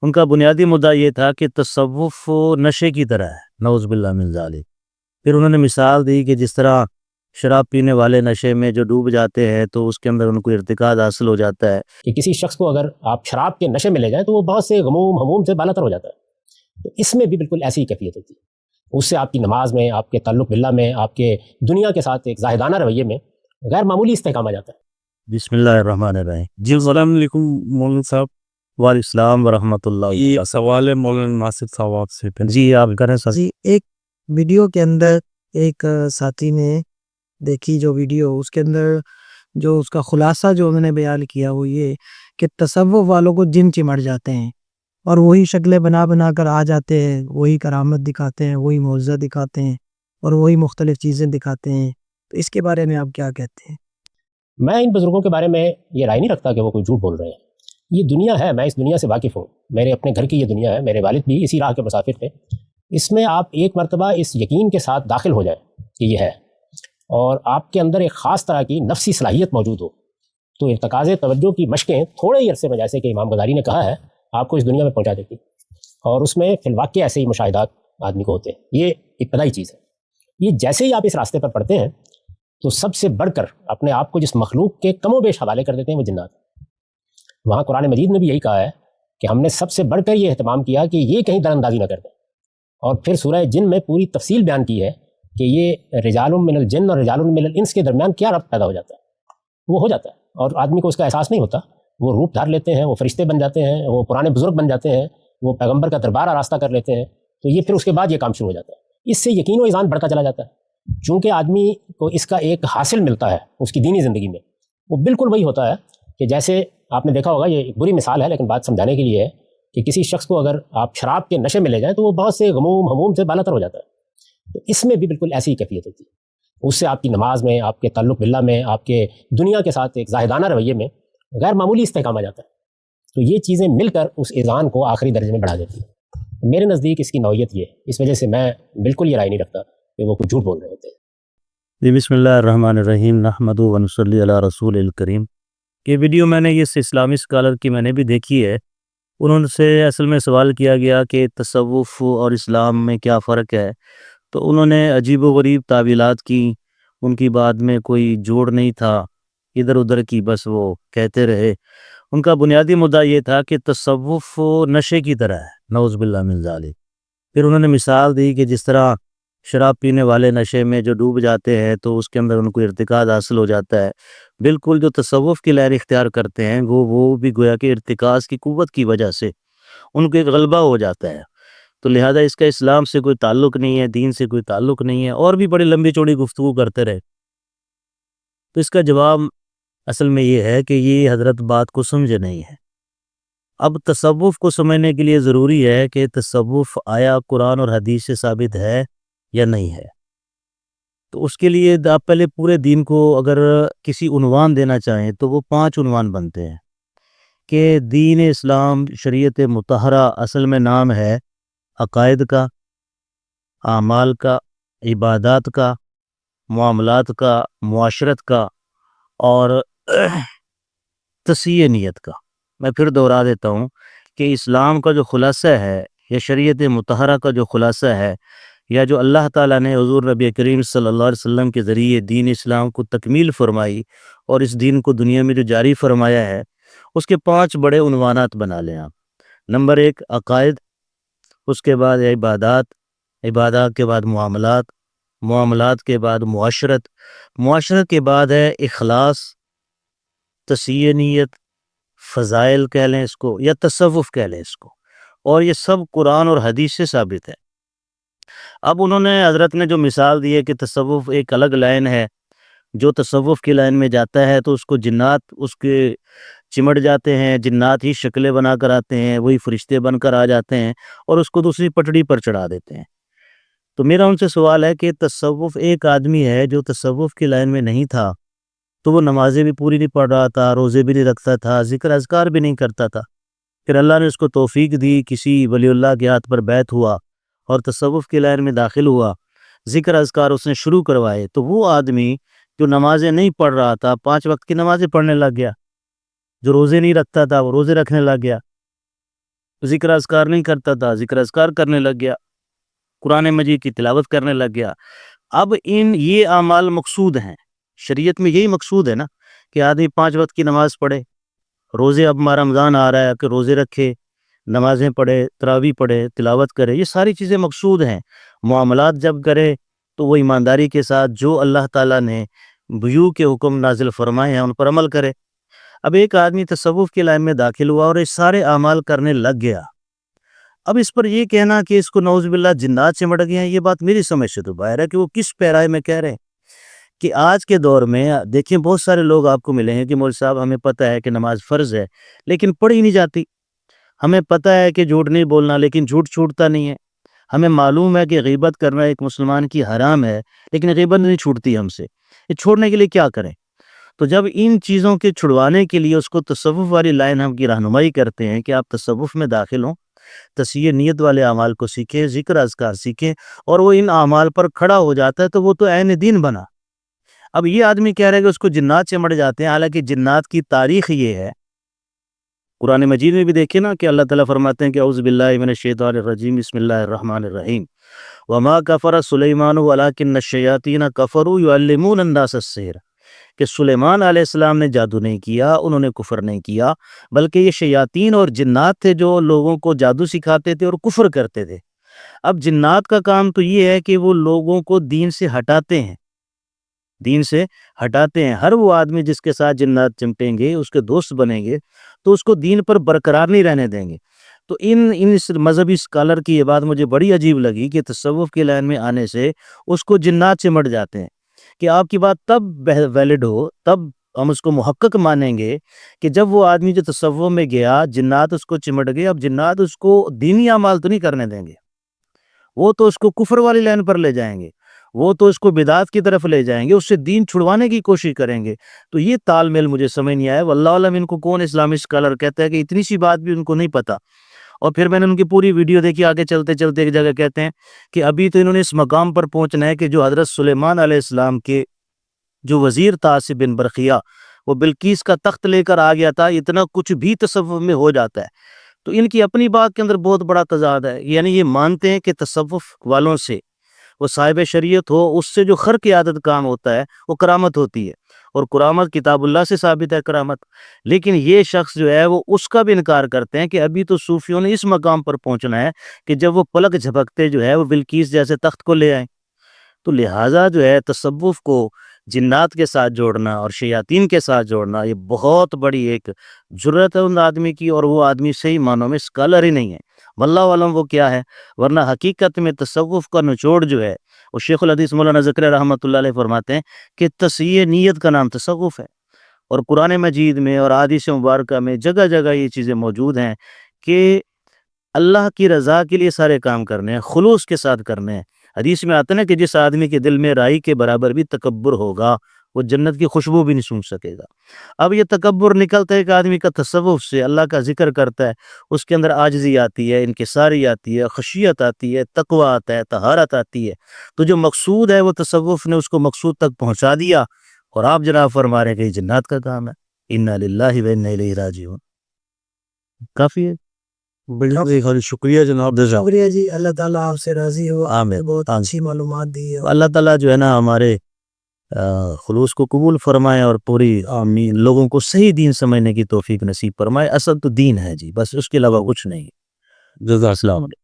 ان کا بنیادی مدعا یہ تھا کہ تصوف نشے کی طرح ہے، نعوذ باللہ من ذالک۔ پھر انہوں نے مثال دی کہ جس طرح شراب پینے والے نشے میں جو ڈوب جاتے ہیں تو اس کے اندر ان کو ارتکاز حاصل ہو جاتا ہے کہ کسی شخص کو اگر آپ شراب کے نشے میں لے جائیں تو وہ بہت سے غموم ہموم سے بالا تر ہو جاتا ہے، تو اس میں بھی بالکل ایسی ہی کیفیت ہوتی ہے۔ اس سے آپ کی نماز میں، آپ کے تعلق باللہ میں، آپ کے دنیا کے ساتھ ایک زاہدانہ رویے میں غیر معمولی استحکام آ جاتا ہے۔ بسم اللہ الرحمن الرحیم۔ جی السلام علیکم مولانا صاحب۔ وعلیکم السلام ورحمۃ اللہ۔ یہ سوال ہے مولانا ناصر صاحب آپ سے۔ جی آپ کریں سر۔ جی ایک ویڈیو کے اندر ایک ساتھی نے دیکھی جو ویڈیو، اس کے اندر جو اس کا خلاصہ جو انہوں نے بیان کیا وہ یہ کہ تصوف والوں کو جن چمٹ جاتے ہیں اور وہی شکلیں بنا بنا کر آ جاتے ہیں، وہی کرامت دکھاتے ہیں، وہی معجزہ دکھاتے ہیں اور وہی مختلف چیزیں دکھاتے ہیں، تو اس کے بارے میں آپ کیا کہتے ہیں؟ میں ان بزرگوں کے بارے میں یہ رائے نہیں رکھتا کہ وہ کوئی جھوٹ بول رہے ہیں۔ یہ دنیا ہے، میں اس دنیا سے واقف ہوں، میرے اپنے گھر کی یہ دنیا ہے، میرے والد بھی اسی راہ کے مسافر تھے۔ اس میں آپ ایک مرتبہ اس یقین کے ساتھ داخل ہو جائیں کہ یہ ہے، اور آپ کے اندر ایک خاص طرح کی نفسی صلاحیت موجود ہو، تو ارتکاز توجہ کی مشقیں تھوڑے ہی عرصے میں، جیسے کہ امام غزالی نے کہا ہے، آپ کو اس دنیا میں پہنچا دیتی، اور اس میں فی الواقع ایسے ہی مشاہدات آدمی کو ہوتے ہیں۔ یہ ابتدائی چیز ہے۔ یہ جیسے ہی آپ اس راستے پر پڑھتے ہیں تو سب سے بڑھ کر اپنے آپ کو جس مخلوق کے کم و بیش حوالے کر دیتے ہیں وہ جنات۔ وہاں قرآن مجید میں بھی یہی کہا ہے کہ ہم نے سب سے بڑھ کر یہ اہتمام کیا کہ یہ کہیں در اندازی نہ کر دیں، اور پھر سورہ جن میں پوری تفصیل بیان کی ہے کہ یہ رجال من الجن اور رجال من الانس کے درمیان کیا ربط پیدا ہو جاتا ہے، وہ ہو جاتا ہے، اور آدمی کو اس کا احساس نہیں ہوتا۔ وہ روپ دھار لیتے ہیں، وہ فرشتے بن جاتے ہیں، وہ پرانے بزرگ بن جاتے ہیں، وہ پیغمبر کا دربار آراستہ کر لیتے ہیں، تو یہ پھر اس کے بعد یہ کام شروع ہو جاتا ہے۔ اس سے یقین و ایذان بڑھتا چلا جاتا ہے، چونکہ آدمی کو اس کا ایک حاصل ملتا ہے اس کی دینی زندگی میں۔ وہ بالکل وہی ہوتا ہے کہ جیسے آپ نے دیکھا ہوگا، یہ ایک بری مثال ہے لیکن بات سمجھانے کے لیے ہے، کہ کسی شخص کو اگر آپ شراب کے نشے میں لے جائیں تو وہ بہت سے غموم ہموم سے بالا تر ہو جاتا ہے، تو اس میں بھی بالکل ایسی ہی کیفیت ہوتی ہے۔ اس سے آپ کی نماز میں، آپ کے تعلق باللہ میں، آپ کے دنیا کے ساتھ ایک زاہدانہ رویے میں غیر معمولی استحکام آ جاتا ہے، تو یہ چیزیں مل کر اس ایذان کو آخری درجے میں بڑھا دیتی ہیں۔ میرے نزدیک اس کی نوعیت یہ ہے، اس وجہ سے میں بالکل یہ رائے نہیں رکھتا کہ وہ کوئی جھوٹ بول رہے ہوتے ہیں۔ جی بسم اللہ الرحمن الرحیم، نحمدہ و نصلی علی رسول الکریم۔ یہ ویڈیو میں نے اس اسلامی اسکالر کی میں نے بھی دیکھی ہے، انہوں سے اصل میں سوال کیا گیا کہ تصوف اور اسلام میں کیا فرق ہے، تو انہوں نے عجیب و غریب تعویلات کی، ان کی بات میں کوئی جوڑ نہیں تھا، ادھر ادھر کی بس وہ کہتے رہے۔ ان کا بنیادی مدعا یہ تھا کہ تصوف نشے کی طرح ہے، نعوذ باللہ من ذالک۔ پھر انہوں نے مثال دی کہ جس طرح شراب پینے والے نشے میں جو ڈوب جاتے ہیں تو اس کے اندر ان کو ارتکاز حاصل ہو جاتا ہے، بالکل جو تصوف کی لہر اختیار کرتے ہیں وہ بھی گویا کہ ارتکاز کی قوت کی وجہ سے ان کو ایک غلبہ ہو جاتا ہے، تو لہذا اس کا اسلام سے کوئی تعلق نہیں ہے، دین سے کوئی تعلق نہیں ہے، اور بھی بڑی لمبی چوڑی گفتگو کرتے رہے۔ تو اس کا جواب اصل میں یہ ہے کہ یہ حضرت بات کو سمجھے نہیں ہے۔ اب تصوف کو سمجھنے کے لیے ضروری ہے کہ تصوف آیا قرآن اور حدیث سے ثابت ہے یا نہیں ہے، تو اس کے لیے آپ پہلے پورے دین کو اگر کسی عنوان دینا چاہیں تو وہ 5 عنوان بنتے ہیں کہ دین اسلام شریعت مطہرہ اصل میں نام ہے عقائد کا، اعمال کا، عبادات کا، معاملات کا، معاشرت کا، اور تصحیح نیت کا۔ میں پھر دوہرا دیتا ہوں کہ اسلام کا جو خلاصہ ہے یا شریعت مطہرہ کا جو خلاصہ ہے، یا جو اللہ تعالیٰ نے حضور نبی کریم صلی اللہ علیہ وسلم کے ذریعے دین اسلام کو تکمیل فرمائی اور اس دین کو دنیا میں جو جاری فرمایا ہے، اس کے 5 بڑے عنوانات بنا لیں آپ۔ نمبر 1 عقائد، اس کے بعد عبادات، عبادات کے بعد معاملات، معاملات کے بعد معاشرت، معاشرت کے بعد ہے اخلاص، تصحیح نیت، فضائل کہہ لیں اس کو یا تصوف کہہ لیں اس کو، اور یہ سب قرآن اور حدیث سے ثابت ہے۔ اب انہوں نے حضرت نے جو مثال دی ہے کہ تصوف ایک الگ لائن ہے، جو تصوف کی لائن میں جاتا ہے تو اس کو جنات اس کے چمٹ جاتے ہیں، جنات ہی شکلیں بنا کر آتے ہیں، وہی فرشتے بن کر آ جاتے ہیں اور اس کو دوسری پٹڑی پر چڑھا دیتے ہیں۔ تو میرا ان سے سوال ہے کہ تصوف ایک آدمی ہے جو تصوف کی لائن میں نہیں تھا، تو وہ نمازیں بھی پوری نہیں پڑھ رہا تھا، روزے بھی نہیں رکھتا تھا، ذکر اذکار بھی نہیں کرتا تھا، پھر اللہ نے اس کو توفیق دی، کسی ولی اللہ کے ہاتھ پر بیعت ہوا اور تصوف کی لائن میں داخل ہوا، ذکر اذکار اس نے شروع کروائے، تو وہ آدمی جو نمازیں نہیں پڑھ رہا تھا 5 وقت کی نمازیں پڑھنے لگ گیا، جو روزے نہیں رکھتا تھا وہ روزے رکھنے لگ گیا، ذکر اذکار نہیں کرتا تھا، ذکر اذکار کرنے لگ گیا، قرآن مجید کی تلاوت کرنے لگ گیا۔ اب یہ اعمال مقصود ہیں، شریعت میں یہی مقصود ہے نا کہ آدمی 5 وقت کی نماز پڑھے، روزے، اب رمضان آ رہا ہے کہ روزے رکھے، نمازیں پڑھے، تراویح پڑھے، تلاوت کرے، یہ ساری چیزیں مقصود ہیں۔ معاملات جب کرے تو وہ ایمانداری کے ساتھ جو اللہ تعالیٰ نے بیوع کے حکم نازل فرمائے ہیں ان پر عمل کرے۔ اب ایک آدمی تصوف کے لائن میں داخل ہوا اور یہ سارے اعمال کرنے لگ گیا، اب اس پر یہ کہنا کہ اس کو نعوذ باللہ جنات چمڑ گئے ہیں، یہ بات میری سمجھ سے تو باہر ہے کہ وہ کس پیرائے میں کہہ رہے ہیں۔ کہ آج کے دور میں دیکھیں بہت سارے لوگ آپ کو ملیں گے کہ مولوی صاحب ہمیں پتہ ہے کہ نماز فرض ہے لیکن پڑھی نہیں جاتی، ہمیں پتہ ہے کہ جھوٹ نہیں بولنا لیکن جھوٹ چھوٹتا نہیں ہے، ہمیں معلوم ہے کہ غیبت کرنا ایک مسلمان کی حرام ہے لیکن غیبت نہیں چھوٹتی ہم سے، یہ چھوڑنے کے لیے کیا کریں؟ تو جب ان چیزوں کے چھڑوانے کے لیے اس کو تصوف والی لائن ہم کی رہنمائی کرتے ہیں کہ آپ تصوف میں داخل ہوں، تصحیح نیت والے اعمال کو سیکھیں، ذکر اذکار سیکھیں، اور وہ ان اعمال پر کھڑا ہو جاتا ہے تو وہ تو عین دین بنا۔ اب یہ آدمی کہہ رہا ہے کہ اس کو جنات چمڑ جاتے ہیں، حالانکہ جنات کی تاریخ یہ ہے، قرآن مجید میں بھی دیکھیں نا کہ اللہ تعالیٰ فرماتے ہیں کہ اعوذ باللہ من الشیطان الرجیم بسم اللہ الرحمن الرحیم وما کفر سلیمان ولکن الشیاطین کفروا یعلمون الناس السحر، کہ سلیمان علیہ السلام نے جادو نہیں کیا، انہوں نے کفر نہیں کیا، بلکہ یہ شیاطین اور جنات تھے جو لوگوں کو جادو سکھاتے تھے اور کفر کرتے تھے۔ اب جنات کا کام تو یہ ہے کہ وہ لوگوں کو دین سے ہٹاتے ہیں، دین سے ہٹاتے ہیں۔ ہر وہ آدمی جس کے ساتھ جنات چمٹیں گے، اس کے دوست بنیں گے، تو اس کو دین پر برقرار نہیں رہنے دیں گے۔ تو اس مذہبی اسکالر کی یہ بات مجھے بڑی عجیب لگی کہ تصوف کی لائن میں آنے سے اس کو جنات چمٹ جاتے ہیں، کہ آپ کی بات تب ویلڈ ہو، تب ہم اس کو محقق مانیں گے کہ جب وہ آدمی جو تصوف میں گیا جنات اس کو چمٹ گئے، اب جنات اس کو دینی اعمال تو نہیں کرنے دیں گے، وہ تو اس کو کفر والی لائن پر لے جائیں گے، وہ تو اس کو بدعات کی طرف لے جائیں گے، اس سے دین چھڑوانے کی کوشش کریں گے۔ تو یہ تال میل مجھے سمجھ نہیں آیا، واللہ علم ان کو کون اسلامی اسکالر کہتا ہے کہ اتنی سی بات بھی ان کو نہیں پتا۔ اور پھر میں نے ان کی پوری ویڈیو دیکھی، آگے چلتے چلتے ایک جگہ کہتے ہیں کہ ابھی تو انہوں نے اس مقام پر پہنچنا ہے کہ جو حضرت سلیمان علیہ السلام کے جو وزیر تھا آصف بن برقیہ، وہ بلقیس کا تخت لے کر آ گیا تھا، اتنا کچھ بھی تصوف میں ہو جاتا ہے۔ تو ان کی اپنی بات کے اندر بہت بڑا تضاد ہے، یعنی یہ مانتے ہیں کہ تصوف والوں سے، وہ صاحب شریعت ہو، اس سے جو خرق عادت کام ہوتا ہے وہ کرامت ہوتی ہے، اور کرامت کتاب اللہ سے ثابت ہے کرامت۔ لیکن یہ شخص جو ہے وہ اس کا بھی انکار کرتے ہیں کہ ابھی تو صوفیوں نے اس مقام پر پہنچنا ہے کہ جب وہ پلک جھپکتے جو ہے وہ بلقیس جیسے تخت کو لے آئیں۔ تو لہٰذا جو ہے تصوف کو جنات کے ساتھ جوڑنا اور شیاطین کے ساتھ جوڑنا یہ بہت بڑی ایک جرأت ہے ان آدمی کی، اور وہ آدمی صحیح معنوں میں اسکالر ہی نہیں ہے، واللہ علم وہ کیا ہے۔ ورنہ حقیقت میں تصوف کا نچوڑ جو ہے وہ شیخ الحدیث مولانا زکریا رحمۃ اللہ علیہ فرماتے ہیں کہ تصحیح نیت کا نام تصوف ہے، اور قرآن مجید میں اور احادیث مبارکہ میں جگہ جگہ یہ چیزیں موجود ہیں کہ اللہ کی رضا کے لیے سارے کام کرنے ہیں، خلوص کے ساتھ کرنے ہیں۔ حدیث میں آتا ہے کہ جس آدمی کے دل میں رائی کے برابر بھی تکبر ہوگا وہ جنت کی خوشبو بھی نہیں سونگھ سکے گا۔ اب یہ تکبر نکلتا ہے کہ آدمی کا تصوف سے اللہ کا ذکر کرتا ہے، اس کے اندر عاجزی آتی ہے، انکساری آتی ہے، خشیت آتی ہے، تقوی آتا ہے، طہارت آتی ہے۔ تو جو مقصود ہے وہ تصوف نے اس کو مقصود تک پہنچا دیا، اور آپ جناب فرما رہے ہیں کہ یہ جنات کا کام ہے۔ انا للہ و انا الیہ راجعون۔ کافی ہے۔ بالکل شکریہ جناب۔ شکریہ جی، اللہ تعالیٰ آپ سے راضی ہو، آپ نے بہت آمین۔ اچھی معلومات دی ہے۔ اللہ تعالیٰ جو ہے نا ہمارے خلوص کو قبول فرمائے اور پوری لوگوں کو صحیح دین سمجھنے کی توفیق نصیب فرمائے۔ اصل تو دین ہے جی، بس اس کے علاوہ کچھ نہیں۔ جزاک السلام علیکم۔